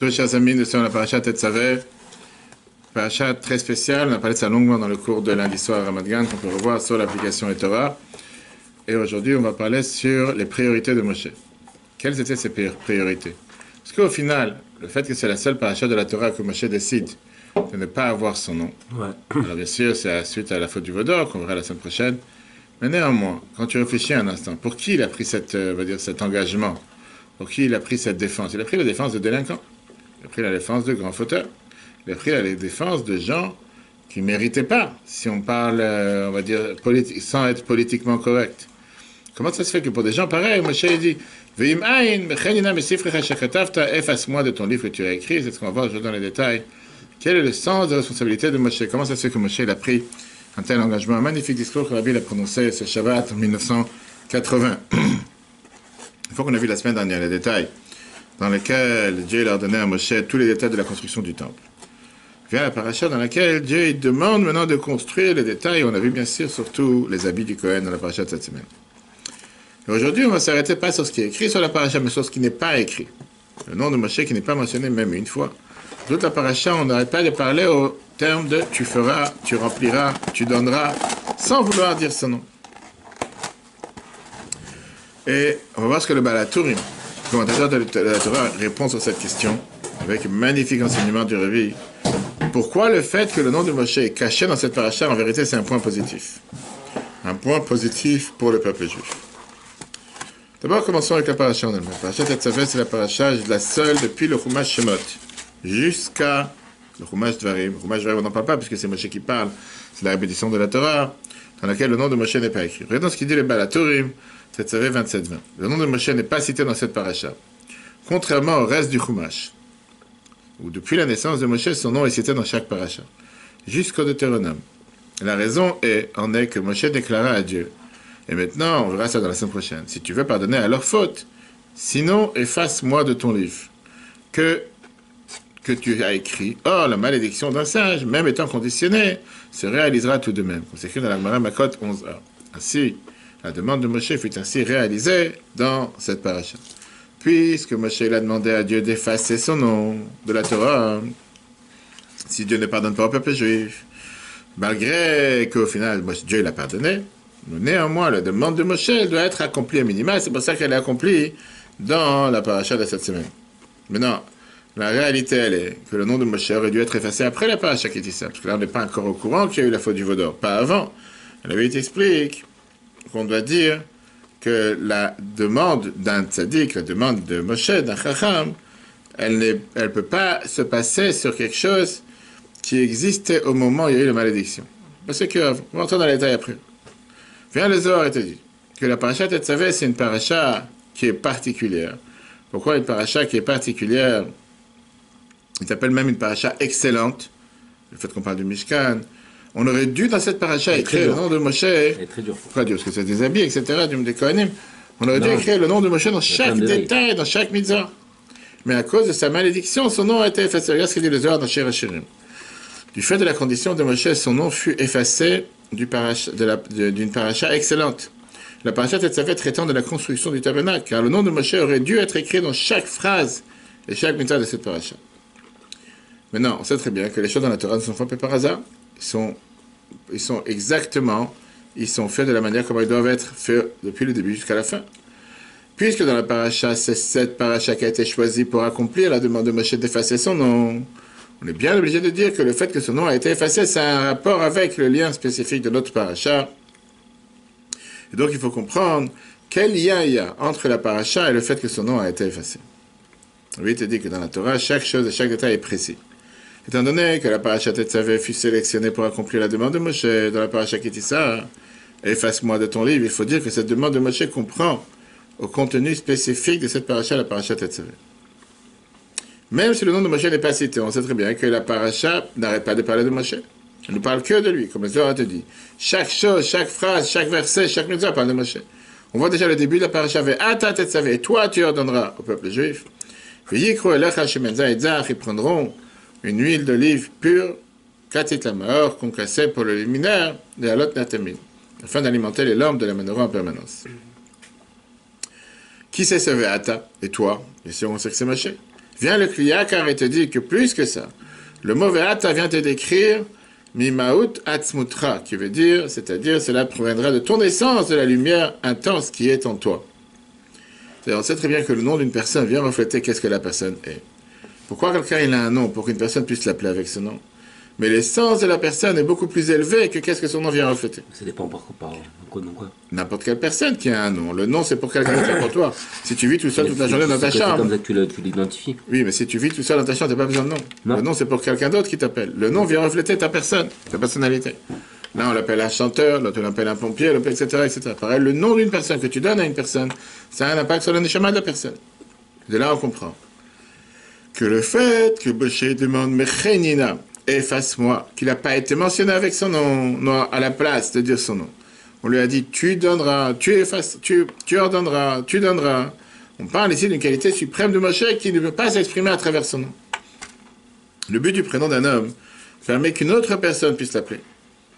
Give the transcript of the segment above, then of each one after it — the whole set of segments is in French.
Chers amis, nous sommes à la paracha Tetzavé, paracha très spéciale. On a parlé de ça longuement dans le cours de lundi soir à Ramat Gan, qu'on peut revoir sur l'application Etorah. Et aujourd'hui, on va parler sur les priorités de Moshe. Quelles étaient ces priorités? Parce qu'au final, le fait que c'est la seule paracha de la Torah que Moshe décide de ne pas avoir son nom. Ouais. Alors bien sûr, c'est suite à la faute du Vaudor, qu'on verra la semaine prochaine. Mais néanmoins, quand tu réfléchis un instant, pour qui il a pris cet engagement? Pour qui il a pris cette défense? Il a pris la défense de délinquants. Il a pris la défense de grands fauteurs. Il a pris la défense de gens qui ne méritaient pas, si on parle, on va dire, sans être politiquement correct. Comment ça se fait que pour des gens pareils, Moshe dit efface-moi de ton livre que tu as écrit, c'est ce qu'on va voir aujourd'hui dans les détails. Quel est le sens de responsabilité de Moshe? Comment ça se fait que Moshe a pris un tel engagement? Un magnifique discours que Rabbi a prononcé ce Shabbat en 1980. Une fois qu'on a vu la semaine dernière les détails, dans lesquels Dieu leur donnait à Moshe tous les détails de la construction du temple. Vient la paracha dans laquelle Dieu il demande maintenant de construire les détails. On a vu bien sûr surtout les habits du Kohen dans la paracha de cette semaine. Et aujourd'hui, on va s'arrêter pas sur ce qui est écrit sur la paracha, mais sur ce qui n'est pas écrit. Le nom de Moshe qui n'est pas mentionné même une fois. Toute la paracha, on n'arrête pas de parler au terme de tu feras, tu rempliras, tu donneras, sans vouloir dire son nom. Et on va voir ce que le Baal HaTurim, le commentateur de la Torah, répond sur cette question avec un magnifique enseignement du Révi. Pourquoi le fait que le nom de Moshe est caché dans cette paracha, en vérité, c'est un point positif. Un point positif pour le peuple juif. D'abord, commençons avec la paracha en elle-même. La paracha Tetzavé, c'est la paracha la seule depuis le Chumash Shemot jusqu'à le Chumash Dvarim. Le Chumash Dvarim, on n'en parle pas puisque c'est Moshe qui parle. C'est la répétition de la Torah dans laquelle le nom de Moshe n'est pas écrit. Regardons ce qu'il dit le Baal HaTurim, Tetzavé 27-20. Le nom de Moshe n'est pas cité dans cette paracha. Contrairement au reste du Chumash, où depuis la naissance de Moshe, son nom est cité dans chaque paracha, jusqu'au Deutéronome. La raison en est que Moshe déclara à Dieu, et maintenant, on verra ça dans la semaine prochaine, si tu veux pardonner à leur faute, sinon efface-moi de ton livre, que tu as écrit. Or, la malédiction d'un singe, même étant conditionnée, se réalisera tout de même. C'est écrit dans la Gemara Makot 11a. Ainsi, la demande de Moshe fut ainsi réalisée dans cette paracha. Puisque Moshe a demandé à Dieu d'effacer son nom de la Torah, si Dieu ne pardonne pas au peuple juif, malgré qu'au final, Dieu l'a pardonné, néanmoins, la demande de Moshe doit être accomplie à minima, c'est pour ça qu'elle est accomplie dans la paracha de cette semaine. Maintenant, la réalité, elle est que le nom de Moshe aurait dû être effacé après la paracha qui dit ça, parce que là, on n'est pas encore au courant qu'il y a eu la faute du Vaudor, pas avant. La vérité explique qu'on doit dire que la demande d'un tzaddik, la demande de Moshe, d'un chacham, elle ne peut pas se passer sur quelque chose qui existait au moment où il y a eu la malédiction. Parce que, on va entrer dans les détails après. Vient le Zohar et te dit que la paracha Tetzavé, c'est une paracha qui est particulière. Pourquoi une paracha qui est particulière? Il s'appelle même une paracha excellente. Le fait qu'on parle du Mishkan. On aurait dû, dans cette paracha, écrire le nom de Moshe. C'est très dur. Pourquoi dur? Parce que c'est des habits, etc., des Kohanim. On aurait dû écrire le nom de Moshe dans chaque détail, dans chaque mitzvah. Mais à cause de sa malédiction, son nom a été effacé. Regarde ce qu'il dit le Zohar dans Shir HaShirim. Du fait de la condition de Moshe, son nom fut effacé d'une paracha excellente. La paracha Tetzavé traitant de la construction du tabernacle, car le nom de Moshe aurait dû être écrit dans chaque phrase et chaque mitzvah de cette paracha. Maintenant, on sait très bien que les choses dans la Torah ne sont pas par hasard. Ils sont faits de la manière comme ils doivent être faits depuis le début jusqu'à la fin. Puisque dans la paracha, c'est cette paracha qui a été choisie pour accomplir la demande de Moshe d'effacer son nom, on est bien obligé de dire que le fait que son nom a été effacé, ça a un rapport avec le lien spécifique de notre paracha. Et donc il faut comprendre quel lien il y a entre la paracha et le fait que son nom a été effacé. Oui, il te dit que dans la Torah, chaque chose et chaque détail est précis. Étant donné que la paracha Tetzavé fut sélectionnée pour accomplir la demande de Moshe, dans la paracha qui dit ça, efface-moi de ton livre, il faut dire que cette demande de Moshe comprend au contenu spécifique de cette paracha, la paracha Tetzavé. Même si le nom de Moshe n'est pas cité, on sait très bien que la paracha n'arrête pas de parler de Moshe. Elle ne parle que de lui, comme le Zohar te dit. Chaque chose, chaque phrase, chaque verset, chaque mitzvah parle de Moshe. On voit déjà le début de la paracha, Ve'ata Tetzavé, toi tu ordonneras au peuple juif. Ve'yikru elecha shemenza etzach, ils prendront une huile d'olive pure, katit lamaor, concassée pour le luminaire, de halot natamim, afin d'alimenter les lampes de la menorah en permanence. Qui c'est ce Ve'ata? Et toi? Bien sûr, on sait que c'est Moshe. Vient le Kliyakar et te dit que plus que ça, le mot Ve'ata vient te décrire Mimaout Atzmutra, qui veut dire, c'est-à-dire, cela proviendra de ton essence, de la lumière intense qui est en toi. C'est-à-dire, on sait très bien que le nom d'une personne vient refléter qu'est-ce que la personne est. Pourquoi quelqu'un il a un nom? Pour qu'une personne puisse l'appeler avec ce nom. Mais l'essence de la personne est beaucoup plus élevée que qu'est-ce que son nom vient refléter. Ça dépend par quoi. N'importe quelle personne qui a un nom. Le nom, c'est pour quelqu'un d'autre que pour toi. Si tu vis tout seul toute la journée dans ta chambre... C'est comme ça que tu l'identifies. Oui, mais si tu vis tout seul dans ta chambre, tu n'as pas besoin de nom. Non. Le nom, c'est pour quelqu'un d'autre qui t'appelle. Le nom vient refléter ta personne, ta personnalité. Là, on l'appelle un chanteur, l'autre on l'appelle un pompier, etc., etc. Pareil, le nom d'une personne que tu donnes à une personne, ça a un impact sur le neshama de la personne. De là, on comprend que le fait que Moshe demande Mechenina, efface-moi, qu'il n'a pas été mentionné avec son nom, non, à la place de dire son nom. On lui a dit tu donneras, tu effaces, tu ordonneras, tu donneras. On parle ici d'une qualité suprême de Moshe qui ne peut pas s'exprimer à travers son nom. Le but du prénom d'un homme permet qu'une autre personne puisse l'appeler.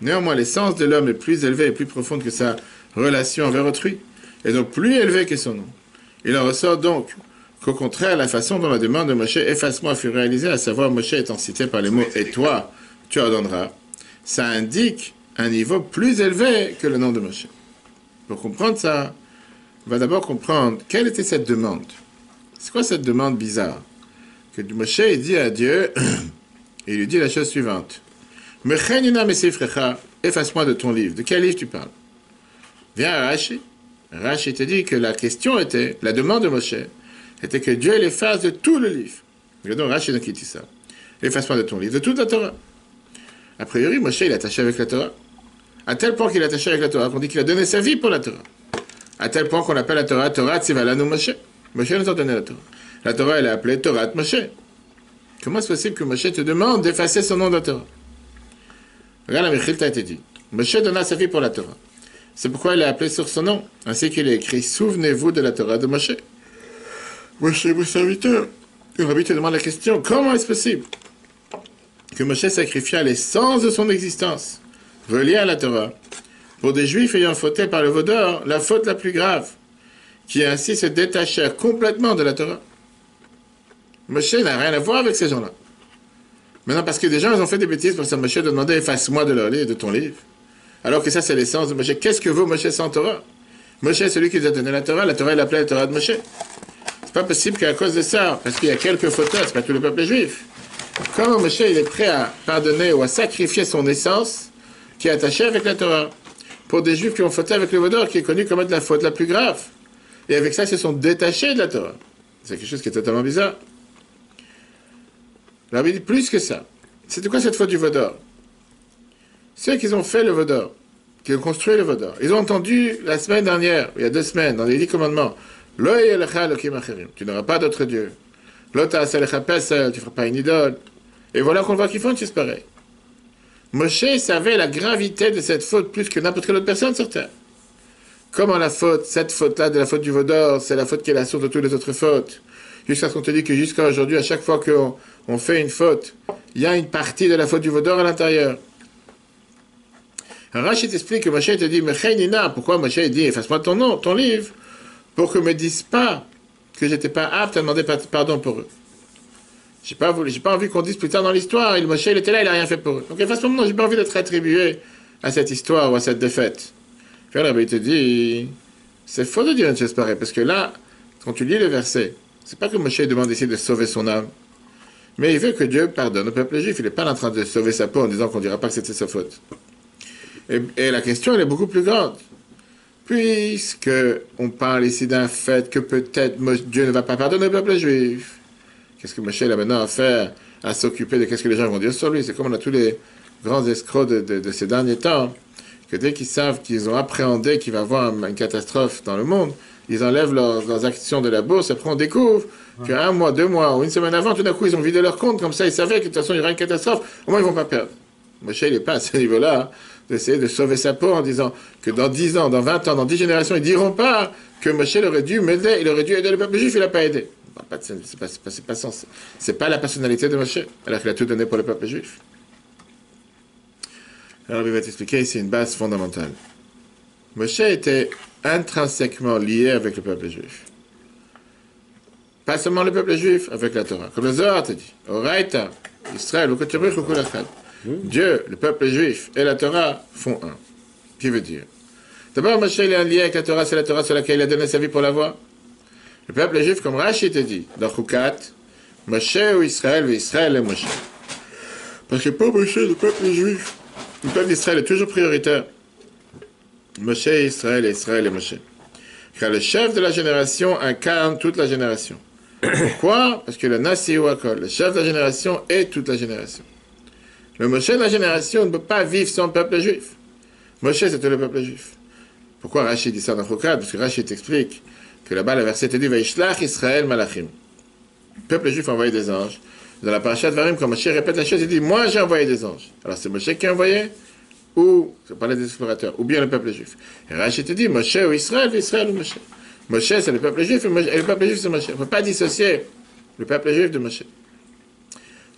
Néanmoins, l'essence de l'homme est plus élevée et plus profonde que sa relation envers autrui, et donc plus élevée que son nom. Il en ressort donc qu'au contraire, la façon dont la demande de Moshe « efface-moi » fut réalisée, à savoir Moshe étant cité par les mots « et toi, tu ordonneras », ça indique un niveau plus élevé que le nom de Moshe. Pour comprendre ça, on va d'abord comprendre quelle était cette demande. C'est quoi cette demande bizarre? Que Moshe dit à Dieu, il lui dit la chose suivante. « Mechenina mesifrecha, efface-moi de ton livre. » De quel livre tu parles? Viens à Rashi. Rashi te dit que la question était, la demande de Moshe, était que Dieu l'efface de tout le livre. Regardons Rashi qui dit ça. Efface-moi de ton livre, de toute la Torah. A priori, Moshe, il est attaché avec la Torah. À tel point qu'il est attaché avec la Torah, qu'on dit qu'il a donné sa vie pour la Torah. À tel point qu'on appelle la Torah, Torah Tzivalanu Moshe. Moshe nous a donné la Torah. La Torah, elle est appelée Torah Moshe. Comment est-ce possible que Moshe te demande d'effacer son nom de la Torah? Regarde, la Mechilta a été dit. Moshe donna sa vie pour la Torah. C'est pourquoi il est appelé sur son nom, ainsi qu'il est écrit, souvenez-vous de la Torah de Moshe. Moshe, mon serviteur. Le Rabbi te demande la question, comment est-ce possible que Moshe sacrifia l'essence de son existence, reliée à la Torah, pour des Juifs ayant fauté par le veau d'or, la faute la plus grave, qui ainsi se détachèrent complètement de la Torah? Moshe n'a rien à voir avec ces gens-là. Maintenant, parce que des gens, ils ont fait des bêtises pour ça, Moshe de demander, efface-moi de leur livre, de ton livre. Alors que ça, c'est l'essence de Moshe. Qu'est-ce que vaut Moshe sans Torah? Moshe est celui qui nous a donné la Torah il l'appelait la Torah de Moshe. C'est pas possible qu'à cause de ça, parce qu'il y a quelques fauteurs, c'est pas tout le peuple juif. Comment Moshe, il est prêt à pardonner ou à sacrifier son essence, qui est attachée avec la Torah, pour des juifs qui ont fauté avec le veau d'or, qui est connu comme être la faute la plus grave. Et avec ça, ils se sont détachés de la Torah. C'est quelque chose qui est totalement bizarre. Le Rabbi dit plus que ça. C'était quoi cette faute du veau d'or? Ceux qui ont fait le veau d'or, qui ont construit le veau d'or, ils ont entendu la semaine dernière, il y a 2 semaines, dans les 10 commandements, tu n'auras pas d'autre Dieu. Tu ne feras pas une idole. Et voilà qu'on voit qu'ils font une chose pareille. Moshe savait la gravité de cette faute plus que n'importe quelle autre personne sur terre. Comment la faute, cette faute-là de la faute du veau d'or, c'est la faute qui est la source de toutes les autres fautes. Jusqu'à ce qu'on te dit que jusqu'à aujourd'hui, à chaque fois qu'on fait une faute, il y a une partie de la faute du veau d'or à l'intérieur. Rachid t'explique que Moshe te dit, Mechenina, pourquoi Moshe dit, efface-moi ton nom, ton livre, pour que ne me dise pas que j'étais pas apte à demander pardon pour eux. J'ai pas envie qu'on dise plus tard dans l'histoire, Moshe il était là, il n'a rien fait pour eux. Donc efface-moi mon nom, j'ai pas envie d'être attribué à cette histoire ou à cette défaite. Puis là, il te dit, c'est faux de dire une chose pareille, parce que là, quand tu lis le verset, c'est pas que Moshe demande ici de sauver son âme, mais il veut que Dieu pardonne au peuple juif. Il n'est pas en train de sauver sa peau en disant qu'on ne dira pas que c'était sa faute. Et la question, elle est beaucoup plus grande. Puisque on parle ici d'un fait que peut-être Dieu ne va pas pardonner au peuple juif. Qu'est-ce que Moshe a maintenant à faire, à s'occuper de qu'est-ce que les gens vont dire sur lui? C'est comme on a tous les grands escrocs de ces derniers temps, que dès qu'ils savent qu'ils ont appréhendé qu'il va y avoir une catastrophe dans le monde, ils enlèvent leurs actions de la bourse, après on découvre qu'un mois, 2 mois ou une semaine avant, tout d'un coup, ils ont vidé leur compte, comme ça ils savaient que de toute façon il y aura une catastrophe, au moins ils ne vont pas perdre. Moshe, il n'est pas à ce niveau-là, d'essayer de sauver sa peau en disant que dans 10 ans, dans 20 ans, dans 10 générations, ils ne diront pas que Moshe aurait dû m'aider, il aurait dû aider le peuple juif, il n'a pas aidé. C'est pas la personnalité de Moshe, alors qu'il a tout donné pour le peuple juif. Alors il va t'expliquer ici une base fondamentale. Moshe était intrinsèquement lié avec le peuple juif. Pas seulement le peuple juif avec la Torah. Comme le Zohar te dit, Oraita, Israël, ou Kotirich, ou Kulachad. Dieu, le peuple juif et la Torah font un. Qui veut dire? D'abord, Moshe, il est un lien avec la Torah, c'est la Torah sur laquelle il a donné sa vie pour l'avoir. Le peuple juif, comme Rashi te dit, dans Chukat, Moshe ou Israël, et Israël et Moshe. Parce que pour Moshe, le peuple juif, le peuple d'Israël est toujours prioritaire. Moshe et Israël et Moshe. Car le chef de la génération incarne toute la génération. Pourquoi? Parce que le Nasi ou Akol, le chef de la génération est toute la génération. Le Moshe de la génération ne peut pas vivre sans le peuple juif. Moshe, c'était le peuple juif. Pourquoi Rashi dit ça dans Chukat? Parce que Rashi t'explique que là-bas, le verset te dit Vaishlach Israël Malachim. Le peuple juif a envoyé des anges. Dans la parashat Varim, quand Moshe répète la chose, il dit moi j'ai envoyé des anges. Alors c'est Moshe qui a envoyé, ou, je parlais des explorateurs, ou bien le peuple juif. Et Rashi te dit Moshe ou Israël, Israël ou Moshe. Moshe c'est le peuple juif, et le peuple juif c'est Moshe. On ne peut pas dissocier le peuple juif de Moshe. De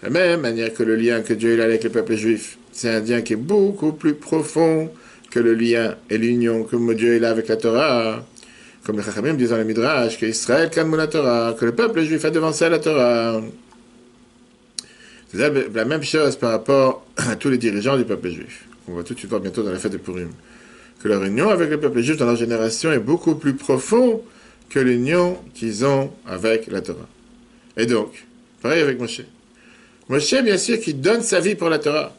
la même manière que le lien que Dieu a avec le peuple juif, c'est un lien qui est beaucoup plus profond que le lien et l'union que Dieu a avec la Torah. Comme les Chachamim disent dans le Midrash, que Israël calme la Torah, que le peuple juif a devancé la Torah. C'est la même chose par rapport à tous les dirigeants du peuple juif. On va tout de suite voir bientôt dans la fête de Purim. Que leur union avec le peuple juif dans leur génération est beaucoup plus profonde que l'union qu'ils ont avec la Torah. Et donc, pareil avec Moshe. Moshe, bien sûr, qui donne sa vie pour la Torah.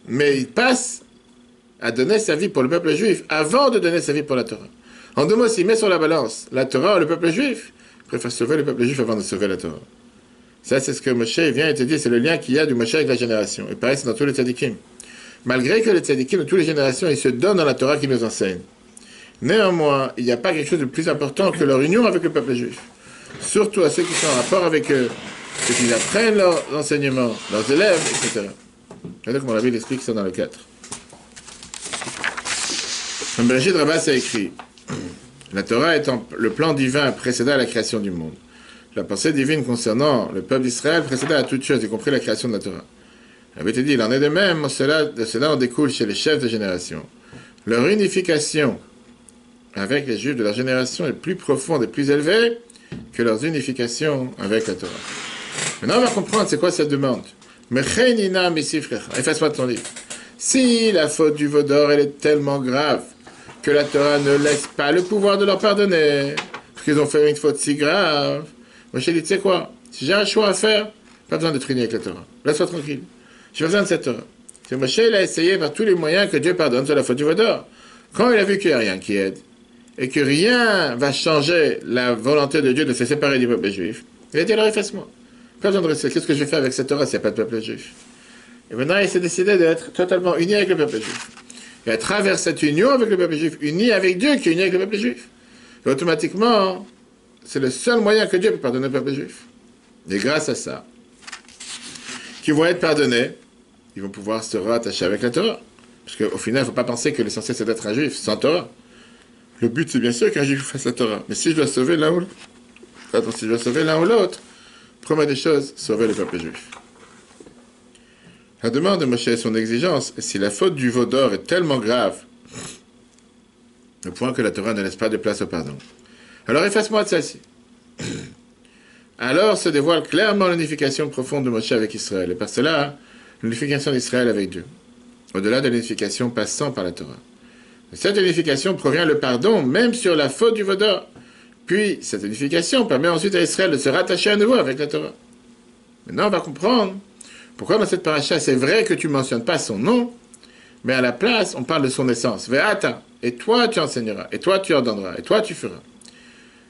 Mais il passe à donner sa vie pour le peuple juif avant de donner sa vie pour la Torah. En deux mots, s'il met sur la balance la Torah ou le peuple juif, il préfère sauver le peuple juif avant de sauver la Torah. Ça, c'est ce que Moshe vient et te dit, c'est le lien qu'il y a du Moshe avec la génération. Et pareil, c'est dans tous les tzadikim. Malgré que les tzadikim de toutes les générations, ils se donnent dans la Torah qu'ils nous enseignent. Néanmoins, il n'y a pas quelque chose de plus important que leur union avec le peuple juif. Surtout à ceux qui sont en rapport avec eux, ceux qui apprennent leurs enseignements, leurs élèves, etc. Regardez comment la Bible explique ça dans le 4. Comme Bereshit Rabbas a écrit, la Torah étant le plan divin précédant la création du monde. La pensée divine concernant le peuple d'Israël précédait à toute chose, y compris la création de la Torah. Il avait été dit, il en est de même, de cela en découle chez les chefs de génération. Leur unification avec les Juifs de leur génération est plus profonde et plus élevée que leur unification avec la Torah. Maintenant, on va comprendre c'est quoi cette demande. Efface-moi de ton livre. Si la faute du veau d'or, elle est tellement grave que la Torah ne laisse pas le pouvoir de leur pardonner, parce qu'ils ont fait une faute si grave, moi je dis, tu sais quoi, si j'ai un choix à faire, pas besoin de triner avec la Torah. Laisse-moi tranquille. J'ai besoin de cette Torah. C'est Moshe, il a essayé par tous les moyens que Dieu pardonne sur la faute du veau d'or. Quand il a vu qu'il n'y a rien qui aide, et que rien va changer la volonté de Dieu de se séparer du peuple juif, il a dit alors efface-moi. Pas besoin de rester. Qu'est-ce que je vais faire avec cette Torah s'il n'y a pas de peuple juif? Et maintenant, il s'est décidé d'être totalement uni avec le peuple juif. Et à travers cette union avec le peuple juif, uni avec Dieu qui est uni avec le peuple juif. Et automatiquement, c'est le seul moyen que Dieu peut pardonner le peuple juif. Et grâce à ça, qui vont être pardonnés, ils vont pouvoir se rattacher avec la Torah. Parce qu'au final, il ne faut pas penser que l'essentiel c'est d'être un juif sans Torah. Le but, c'est bien sûr qu'un juif fasse la Torah. Mais si je dois sauver l'un ou l'autre, si je dois sauver l'un ou l'autre, première des choses, sauver le peuple juif. La demande de Moshe et son exigence, et si la faute du veau d'or est tellement grave, au point que la Torah ne laisse pas de place au pardon. Alors efface-moi de celle-ci. Alors se dévoile clairement l'unification profonde de Moshe avec Israël, et par cela, l'unification d'Israël avec Dieu, au-delà de l'unification passant par la Torah. De cette unification provient le pardon, même sur la faute du veau d'or. Puis, cette unification permet ensuite à Israël de se rattacher à nouveau avec la Torah. Maintenant, on va comprendre pourquoi dans cette paracha, c'est vrai que tu ne mentionnes pas son nom, mais à la place, on parle de son essence. Ve'ata, et toi tu enseigneras, et toi tu ordonneras, et toi tu feras.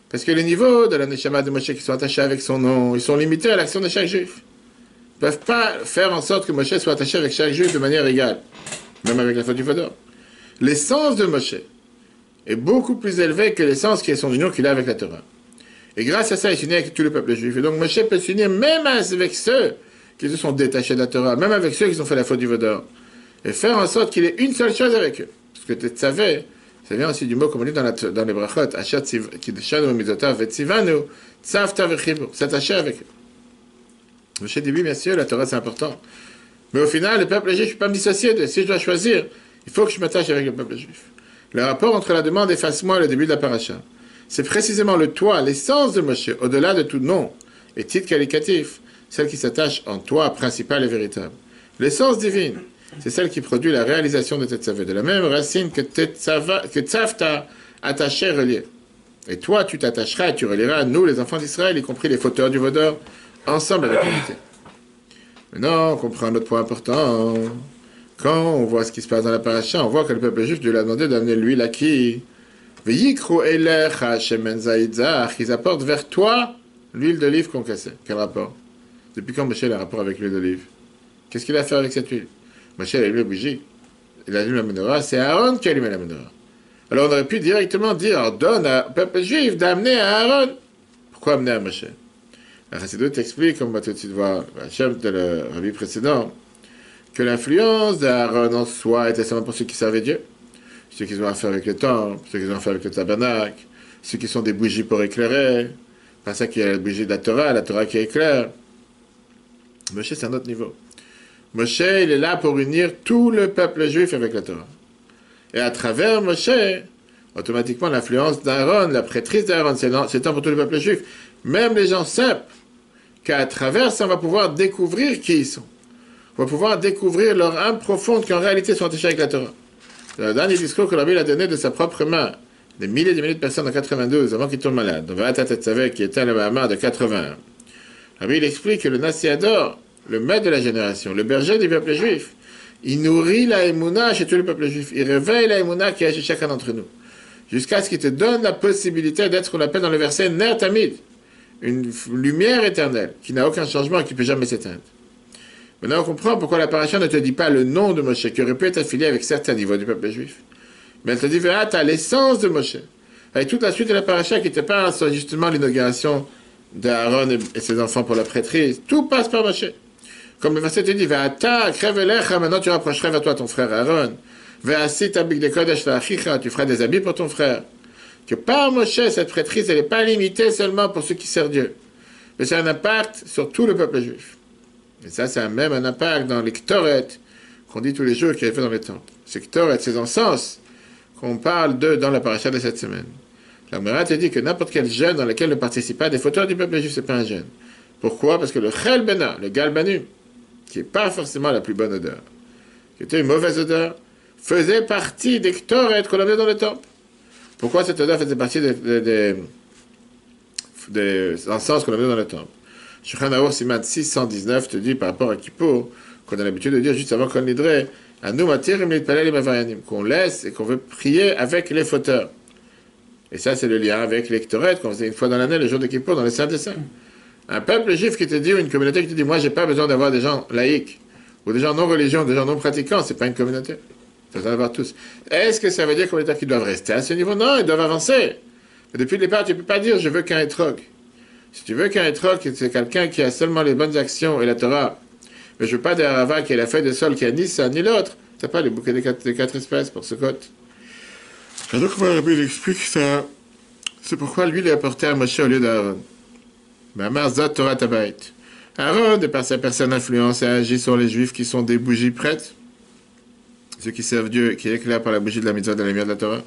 Parce que les niveaux de la Neshama de Moshe qui sont attachés avec son nom, ils sont limités à l'action de chaque juif. Ils ne peuvent pas faire en sorte que Moshe soit attaché avec chaque juif de manière égale, même avec la faute du veau d'or. L'essence de Moshe est beaucoup plus élevée que l'essence qui est son union qu'il a avec la Torah. Et grâce à ça, il s'unit avec tout le peuple juif. Et donc Moshe peut s'unir même avec ceux qui se sont détachés de la Torah, même avec ceux qui ont fait la faute du veau d'or, et faire en sorte qu'il ait une seule chose avec eux. Parce que tu savais, ça vient aussi du mot comme on dit dans les brachot, kiddushanu mizotav vetzivanu, tzavta vechibur, s'attacher avec eux. Moshe dit oui, bien sûr, la Torah c'est important. Mais au final, le peuple juif, je ne peux pas me dissocier de, si je dois choisir, il faut que je m'attache avec le peuple juif. Le rapport entre la demande d'effacement et le début de la paracha, C'est précisément le toi, l'essence de Moshe, au-delà de tout nom et titre qualificatif, celle qui s'attache en toi, principale et véritable. L'essence divine, c'est celle qui produit la réalisation de Tetzavé, de la même racine que Tzav t'a attaché et relié. Et toi, tu t'attacheras et tu relieras à nous, les enfants d'Israël, y compris les fauteurs du vaudeur, ensemble avec l'unité. Maintenant, on comprend un autre point important. Quand on voit ce qui se passe dans la paracha, on voit que le peuple juif lui a demandé d'amener l'huile à qui? Ils apportent vers toi l'huile d'olive concassée. Quel rapport? Depuis quand Moshe a un rapport avec l'huile d'olive? Qu'est-ce qu'il a fait avec cette huile? Moshe a allumé la bougie. Il a allumé la menorah. C'est Aaron qui a allumé la menorah. Alors on aurait pu directement dire, donne au peuple juif d'amener à Aaron. Pourquoi amener à Moshe? La Chassidut explique, comme on va tout de suite voir Hachem de le rabbi précédent, que l'influence d'Aaron en soi était seulement pour ceux qui servaient Dieu. Ceux qui ont affaire avec le temple, ceux qui ont affaire avec le tabernacle, ceux qui sont des bougies pour éclairer. Pas ça qui est la bougie de la Torah qui éclaire. Moshe, c'est un autre niveau. Moshe, il est là pour unir tout le peuple juif avec la Torah. Et à travers Moshe, automatiquement, l'influence d'Aaron, la prêtrise d'Aaron, c'est tant pour tout le peuple juif. Même les gens simples, qu'à travers ça, on va pouvoir découvrir qui ils sont. On va pouvoir découvrir leur âme profonde qui en réalité sont attachés avec la Torah. Dans le dernier discours que la Bible a donné de sa propre main, des milliers de personnes en 92, avant qu'il tombe malade, donc Vatat Tetzaveh, qui était à la main de 81. La Bible explique que le Nassiador, le maître de la génération, le berger du peuple juif, il nourrit la émouna chez tout le peuple juif. Il réveille la émouna qui est chez chacun d'entre nous. Jusqu'à ce qu'il te donne la possibilité d'être ce qu'on appelle dans le verset Ner Tamid, une lumière éternelle, qui n'a aucun changement et qui ne peut jamais s'éteindre. Maintenant, on comprend pourquoi la paracha ne te dit pas le nom de Moshe, qui aurait pu être affilié avec certains niveaux du peuple juif. Mais elle te dit, tu as l'essence de Moshe. Avec toute la suite de la paracha qui n'était pas sur justement l'inauguration d'Aaron et ses enfants pour la prêtrise. Tout passe par Moshe. Comme le verset te dit, maintenant tu rapprocheras vers toi ton frère Aaron. Tu feras des habits pour ton frère. Que par Moshe, cette prêtrise, elle n'est pas limitée seulement pour ceux qui servent Dieu. Mais c'est un impact sur tout le peuple juif. Et ça, c'est même un impact dans les Ktoret, qu'on dit tous les jours, qui est fait dans les temples. Ces Ktoret, ces encens, qu'on parle d'eux dans la paracha de cette semaine. La Gemara te dit que n'importe quel jeûne dans lequel ne participe pas des fauteurs du peuple juif, c'est pas un jeûne. Pourquoi? Parce que le Chel Bena, le Galbanu, qui n'est pas forcément la plus bonne odeur, qui était une mauvaise odeur, faisait partie des Ktoret qu'on avait dans le temple. Pourquoi cette odeur faisait partie des encens qu'on avait dans le temple? Shulchan Aruch Siman 619 te dit par rapport à Kippour, qu'on a l'habitude de dire juste avant qu'on l'hydrait, qu'on laisse et qu'on veut prier avec les fauteurs. Et ça, c'est le lien avec les Ktoret qu'on faisait une fois dans l'année, le jour de Kippour, dans les Saints des Saints. Un peuple juif qui te dit, ou une communauté qui te dit, moi, j'ai pas besoin d'avoir des gens laïcs, ou des gens non religieux, des gens non pratiquants, c'est pas une communauté. Il faut en avoir tous. Est-ce que ça veut dire qu'ils doivent rester à ce niveau? Non, ils doivent avancer. Mais depuis le départ, tu ne peux pas dire, je veux qu'un étrog. Si tu veux qu'un étrog, c'est quelqu'un qui a seulement les bonnes actions et la Torah, mais je ne veux pas des Harava qui a la feuille de sol, qui a ni ça ni l'autre, tu n'as pas les bouquets des quatre espèces pour ce côte. Alors comment Rabbi explique ça? C'est pourquoi lui, il est apporté à Moshe au lieu d'Aaron. Mamar Zot Torah Tabait. Aaron, de par sa personne influence, a agi sur les Juifs qui sont des bougies prêtes, ceux qui servent Dieu, qui éclairent par la bougie de la mitzvah de la lumière de la Torah.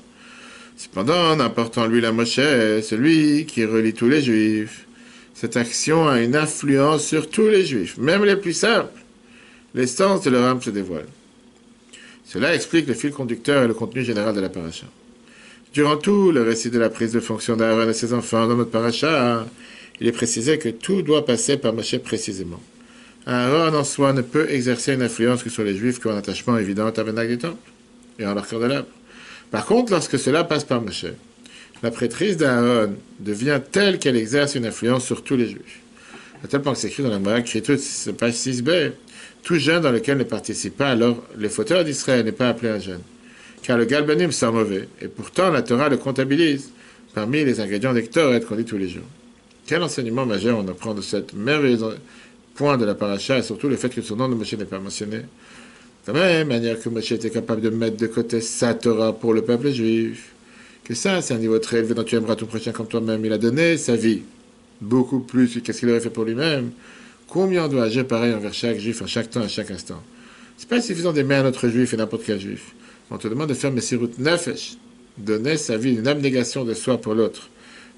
Cependant, en apportant lui la Moshe, c'est lui qui relie tous les Juifs. Cette action a une influence sur tous les Juifs, même les plus simples. L'essence de leur âme se dévoile. Cela explique le fil conducteur et le contenu général de la paracha. Durant tout le récit de la prise de fonction d'Aaron et ses enfants dans notre paracha, il est précisé que tout doit passer par Moshe précisément. Aaron en soi ne peut exercer une influence que sur les Juifs qui ont un attachement évident au tabernacle du temple et en leur cœur de l'âme. Par contre, lorsque cela passe par Moshe, la prêtrise d'Aaron devient telle qu'elle exerce une influence sur tous les Juifs. À tel point que c'est écrit dans la Gemara, page 6b, tout jeûne dans lequel ne participe pas alors les fauteurs d'Israël n'est pas appelé un jeûne. Car le galbanim sent mauvais, et pourtant la Torah le comptabilise parmi les ingrédients des Ktoret qu'on dit tous les jours. Quel enseignement majeur on apprend de cette merveilleuse point de la paracha, et surtout le fait que son nom de Moshe n'est pas mentionné. De la même manière que Moshe était capable de mettre de côté sa Torah pour le peuple juif, que ça, c'est un niveau très élevé dont tu aimeras ton prochain comme toi-même. Il a donné sa vie, beaucoup plus qu'est-ce qu'il aurait fait pour lui-même. Combien on doit agir pareil envers chaque juif, en chaque temps, à chaque instant? C'est pas suffisant d'aimer un autre juif et n'importe quel juif. On te demande de faire Messirut Nefesh, donner sa vie, une abnégation de soi pour l'autre.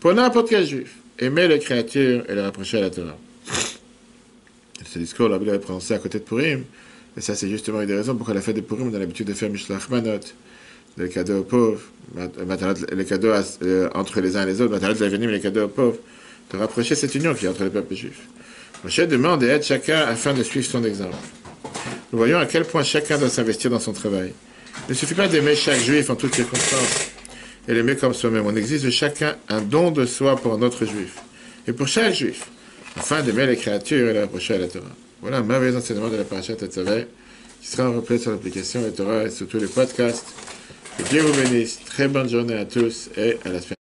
pour n'importe quel juif, aimer les créatures et les rapprocher à la Torah. Ce discours, la Bible avait prononcé à côté de Purim, et ça c'est justement une des raisons pourquoi la fête de Purim, on a l'habitude de faire Mishlach Manot, les cadeaux aux pauvres, les cadeaux entre les uns et les autres, les cadeaux aux pauvres, de rapprocher cette union qui est entre les peuples juifs. Moshe demande et aide chacun afin de suivre son exemple. Nous voyons à quel point chacun doit s'investir dans son travail. Il ne suffit pas d'aimer chaque juif en toutes circonstances et l'aimer comme soi-même. On exige de chacun un don de soi pour un autre juif. Et pour chaque juif, afin d'aimer les créatures et les rapprocher à la Torah. Voilà un merveilleux enseignement de la Parashat Tetzaveh qui sera en replay sur l'application la Torah et sur tous les podcasts. Que Dieu vous bénisse. Très bonne journée à tous et à la semaine.